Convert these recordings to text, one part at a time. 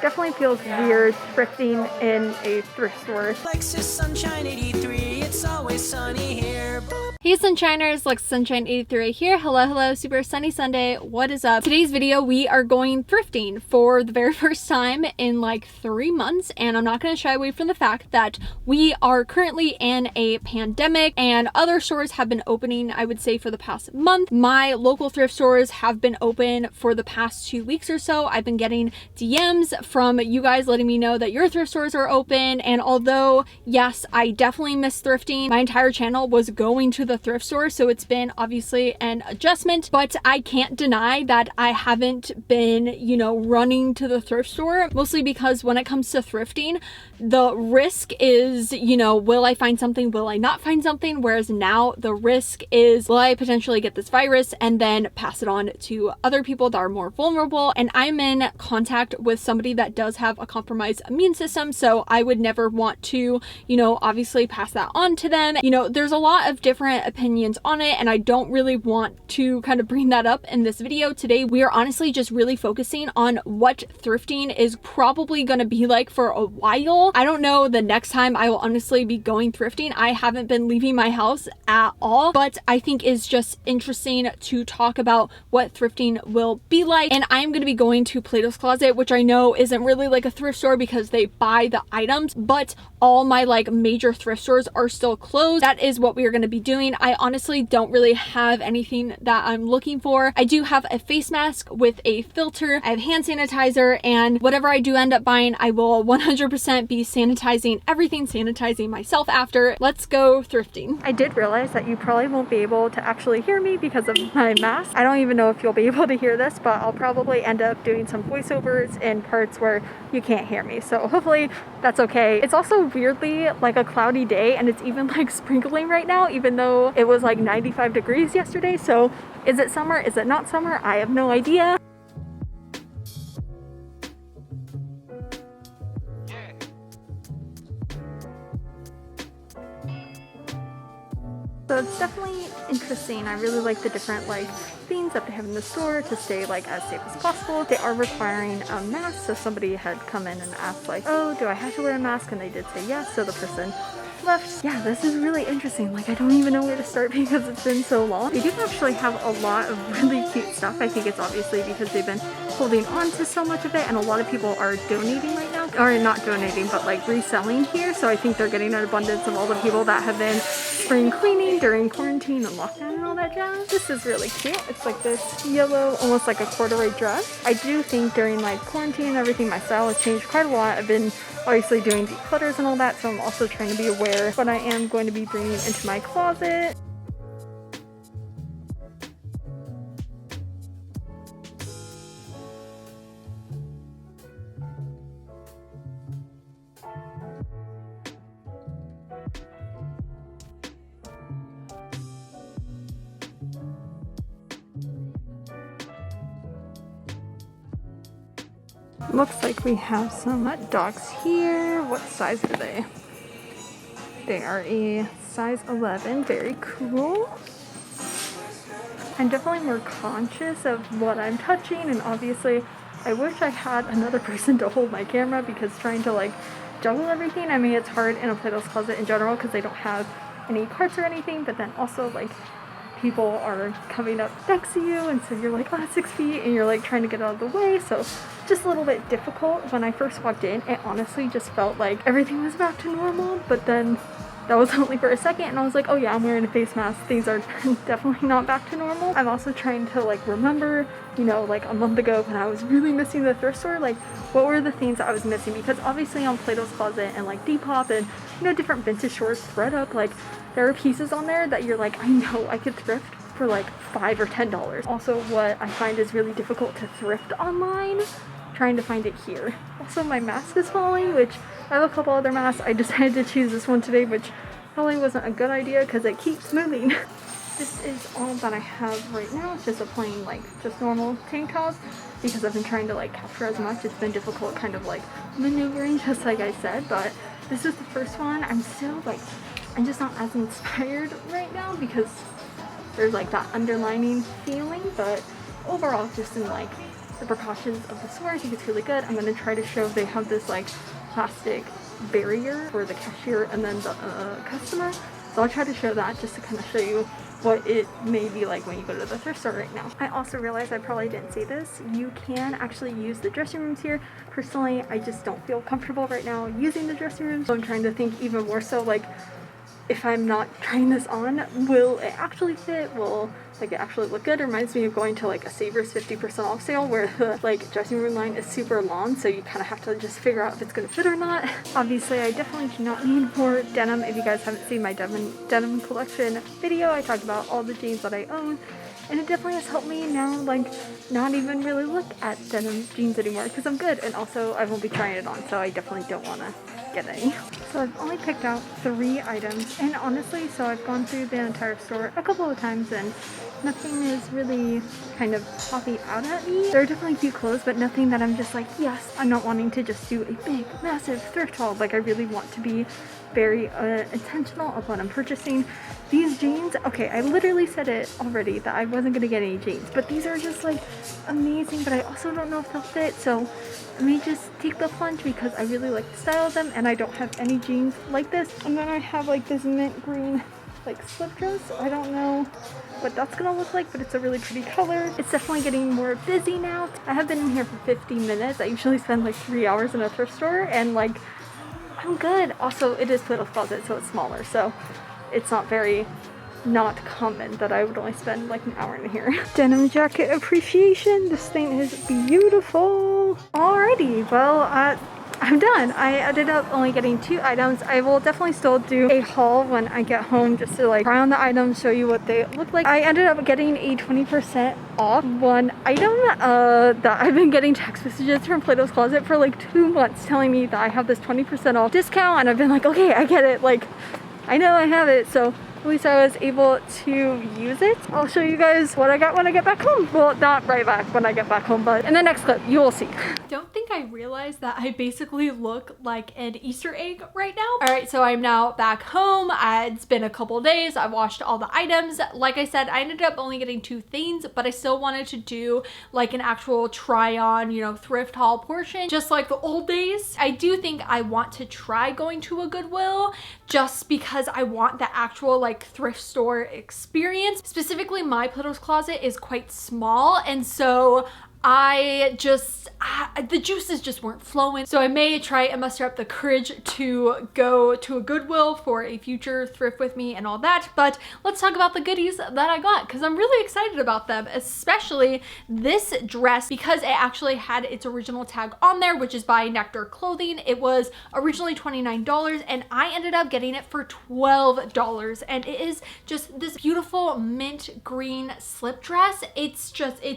Definitely feels weird thrifting in a thrift store. Alexasunshine 83, it's always sunny here. Hey Sunshiners, alexasunshine 83 here. Hello, super sunny Sunday. What is up? Today's video, we are going thrifting for the very first time in like 3 months, and I'm not going to shy away from the fact that we are currently in a pandemic and other stores have been opening, I would say, for the past month. My local thrift stores have been open for the past 2 weeks or so. I've been getting DMs from you guys letting me know that your thrift stores are open, and although yes, I definitely miss thrifting, my entire channel was going to the thrift store, so it's been obviously an adjustment, but I can't deny that I haven't been, running to the thrift store, mostly because when it comes to thrifting, the risk is, will I find something, will I not find something, whereas now the risk is, will I potentially get this virus and then pass it on to other people that are more vulnerable, and I'm in contact with somebody that does have a compromised immune system, so I would never want to, obviously pass that on to them. There's a lot of different opinions on it, and I don't really want to kind of bring that up in this video. Today we are honestly just really focusing on what thrifting is probably going to be like for a while. I don't know the next time I will honestly be going thrifting. I haven't been leaving my house at all, but I think it's just interesting to talk about what thrifting will be like. And I'm going to be going to Plato's Closet, which I know isn't really like a thrift store because they buy the items, but all my like major thrift stores are still closed. That is what we are going to be doing. I honestly don't really have anything that I'm looking for. I do have a face mask with a filter. I have hand sanitizer, and whatever I do end up buying, I will 100% be sanitizing everything, sanitizing myself after. Let's go thrifting. I did realize that you probably won't be able to actually hear me because of my mask. I don't even know if you'll be able to hear this, but I'll probably end up doing some voiceovers in parts where you can't hear me. So hopefully that's okay. It's also weirdly like a cloudy day, and it's even like sprinkling right now, even though it was like 95 degrees yesterday. So is it summer? Is it not summer? I have no idea. So it's definitely interesting. I really like the different things that they have in the store to stay as safe as possible. They are requiring a mask, so somebody had come in and asked oh, do I have to wear a mask? And they did say yes, so the person left. Yeah, this is really interesting. I don't even know where to start because it's been so long. They do actually have a lot of really cute stuff. I think it's obviously because they've been holding on to so much of it, and a lot of people are donating right now, or not donating, but reselling here. So I think they're getting an abundance of all the people that have been spring cleaning during quarantine and lockdown and all that jazz. This is really cute. It's this yellow, almost like a corduroy dress. I do think during quarantine and everything, my style has changed quite a lot. I've been obviously doing declutters and all that, so I'm also trying to be aware of what I am going to be bringing into my closet. Looks like we have some dogs here. What size are they? They are a size 11. Very cool. I'm definitely more conscious of what I'm touching, and obviously I wish I had another person to hold my camera because trying to juggle everything, I mean, it's hard in a Plato's Closet in general because they don't have any carts or anything, but then also people are coming up next to you, and so you're 6 feet and you're trying to get out of the way, so just a little bit difficult. When I first walked in, it honestly just felt like everything was back to normal, but then that was only for a second, and I was oh yeah, I'm wearing a face mask. Things are definitely not back to normal. I'm also trying to remember, a month ago when I was really missing the thrift store, what were the things I was missing, because obviously on Plato's Closet and Depop and different vintage stores, ThredUp, there are pieces on there that you're I know I could thrift for $5 or $10. Also, what I find is really difficult to thrift online, trying to find it here. Also, my mask is falling, which I have a couple other masks. I decided to choose this one today, which probably wasn't a good idea because it keeps moving. This is all that I have right now. It's just a plain, just normal tank top because I've been trying to capture as much. It's been difficult kind of maneuvering, just like I said, but this is the first one. I'm still I'm just not as inspired right now because there's that underlining feeling, but overall just in the precautions of the store. I think it's really good. I'm gonna try to show they have this like plastic barrier for the cashier and then the customer. So I'll try to show that just to kind of show you what it may be like when you go to the thrift store right now. I also realized I probably didn't say this. You can actually use the dressing rooms here. Personally, I just don't feel comfortable right now using the dressing rooms. So I'm trying to think even more so like, if I'm not trying this on, will it actually fit? Will like it actually look good? It reminds me of going to like a Savers 50% off sale where the like dressing room line is super long, so you kind of have to just figure out if it's gonna fit or not. Obviously, I definitely do not need more denim. If you guys haven't seen my denim collection video, I talked about all the jeans that I own, and it definitely has helped me now like not even really look at denim jeans anymore because I'm good, and also I won't be trying it on, so I definitely don't want to get any. So I've only picked out 3 items, and honestly, so I've gone through the entire store a couple of times and nothing is really kind of popping out at me. There are definitely cute clothes, but nothing that I'm just like, yes, I'm not wanting to just do a big, massive thrift haul. Like, I really want to be very intentional of what I'm purchasing. These jeans, okay, I literally said it already that I wasn't gonna get any jeans, but these are just like amazing, but I also don't know if they'll fit, so let me just take the plunge because I really like the style of them and I don't have any jeans like this. And then I have like this mint green like slip dress. I don't know what that's gonna look like, but it's a really pretty color. It's definitely getting more busy now. I have been in here for 15 minutes. I usually spend like 3 hours in a thrift store and like I'm good. Also, it is Plato's Closet, so it's smaller, so it's not very not common that I would only spend like an hour in here. Denim jacket appreciation. This thing is beautiful. Alrighty, well, I'm done. I ended up only getting 2 items. I will definitely still do a haul when I get home just to like try on the items, show you what they look like. I ended up getting a 20% off one item that I've been getting text messages from Plato's Closet for like 2 months telling me that I have this 20% off discount, and I've been like, okay, I get it. Like, I know I have it, so at least I was able to use it. I'll show you guys what I got when I get back home. Well, not right back when I get back home, but in the next clip, you will see. Don't think I realized that I basically look like an Easter egg right now. All right, so I'm now back home. It's been a couple days. I washed all the items. Like I said, I ended up only getting 2 things, but I still wanted to do like an actual try on, you know, thrift haul portion, just like the old days. I do think I want to try going to a Goodwill just because I want the actual like thrift store experience. Specifically, my Plato's Closet is quite small, and so I just, the juices just weren't flowing. So I may try and muster up the courage to go to a Goodwill for a future thrift with me and all that. But let's talk about the goodies that I got because I'm really excited about them, especially this dress because it actually had its original tag on there, which is by Nectar Clothing. It was originally $29 and I ended up getting it for $12, and it is just this beautiful mint green slip dress. It's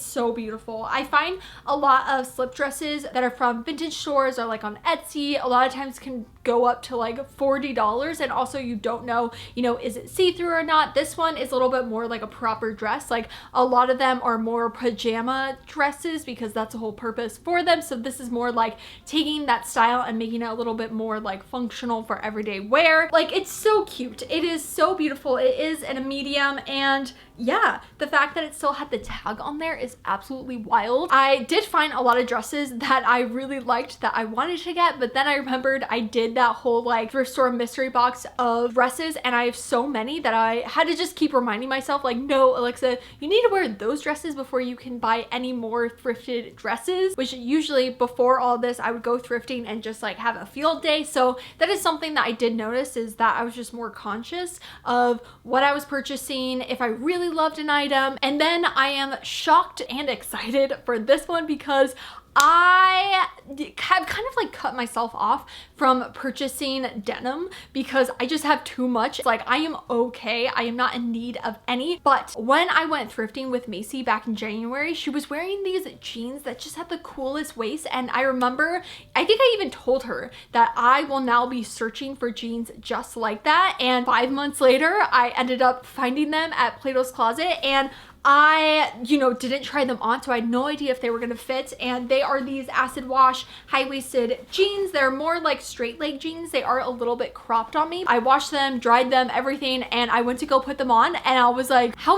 so beautiful. I find a lot of slip dresses that are from vintage stores or like on Etsy a lot of times can go up to like $40, and also you don't know, you know, is it see-through or not. This one is a little bit more like a proper dress. Like a lot of them are more pajama dresses because that's the whole purpose for them. So this is more like taking that style and making it a little bit more like functional for everyday wear. Like, it's so cute. It is so beautiful. It is in a medium, and yeah, the fact that it still had the tag on there is absolutely wild. I did find a lot of dresses that I really liked that I wanted to get, but then I remembered I did that whole like thrift store mystery box of dresses, and I have so many that I had to just keep reminding myself like, no, Alexa, you need to wear those dresses before you can buy any more thrifted dresses, which usually before all this I would go thrifting and just like have a field day. So that is something that I did notice, is that I was just more conscious of what I was purchasing, if I really loved an item. And then I am shocked and excited for this one because I have kind of like cut myself off from purchasing denim because I just have too much. Like, I am okay. I am not in need of any. But when I went thrifting with Macy back in January, she was wearing these jeans that just had the coolest waist. And I remember, I think I even told her that I will now be searching for jeans just like that. And 5 months later, I ended up finding them at Plato's Closet, and I, you know, didn't try them on, so I had no idea if they were gonna fit. And they are these acid wash high-waisted jeans. They're more like straight leg jeans. They are a little bit cropped on me. I washed them, dried them, everything, and I went to go put them on, and I was like, how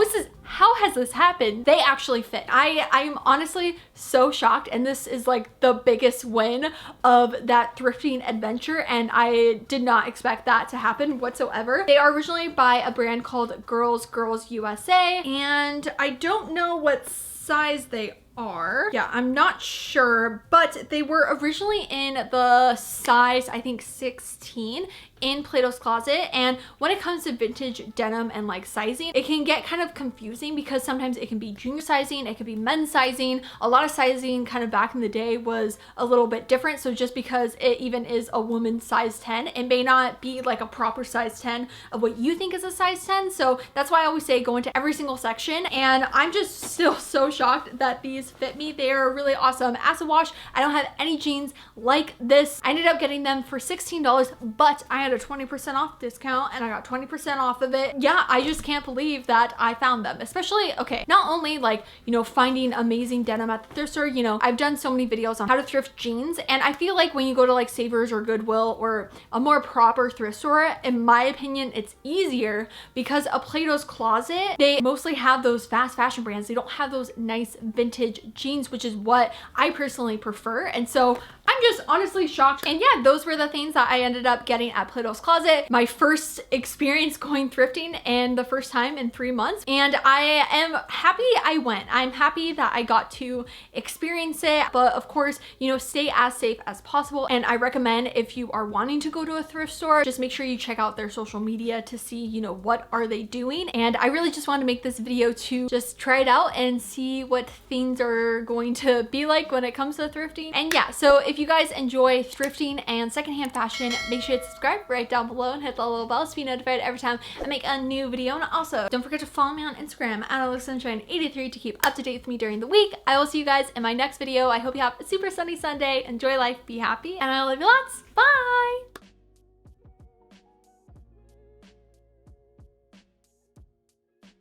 how has this happened? They actually fit. I'm honestly so shocked, and this is like the biggest win of that thrifting adventure, and I did not expect that to happen whatsoever. They are originally by a brand called Girls USA, and I don't know what size they are. Yeah, I'm not sure, but they were originally in the size, I think 16 in Plato's Closet. And when it comes to vintage denim and like sizing, it can get kind of confusing because sometimes it can be junior sizing, it could be men's sizing. A lot of sizing kind of back in the day was a little bit different. So just because it even is a woman's size 10, it may not be like a proper size 10 of what you think is a size 10. So that's why I always say go into every single section. And I'm just still so shocked that these fit me. They are really awesome. Acid wash. I don't have any jeans like this. I ended up getting them for $16, but I had a 20% off discount and I got 20% off of it. Yeah, I just can't believe that I found them. Especially, okay, not only like, you know, finding amazing denim at the thrift store, you know, I've done so many videos on how to thrift jeans, and I feel like when you go to like Savers or Goodwill or a more proper thrift store, in my opinion, it's easier because a Plato's Closet, they mostly have those fast fashion brands. They don't have those nice vintage jeans, which is what I personally prefer. And so I'm just honestly shocked. And yeah, those were the things that I ended up getting at Plato's Closet. My first experience going thrifting and the first time in 3 months. And I am happy I went. I'm happy that I got to experience it. But of course, you know, stay as safe as possible. And I recommend if you are wanting to go to a thrift store, just make sure you check out their social media to see, you know, what are they doing. And I really just wanted to make this video to just try it out and see what things are going to be like when it comes to thrifting. And yeah, so if you guys enjoy thrifting and secondhand fashion, make sure to subscribe right down below and hit the little bell to be notified every time I make a new video. And also, don't forget to follow me on Instagram at alexasunshine83 to keep up to date with me during the week. I will see you guys in my next video. I hope you have a super sunny Sunday. Enjoy life, be happy, and I love you lots. Bye!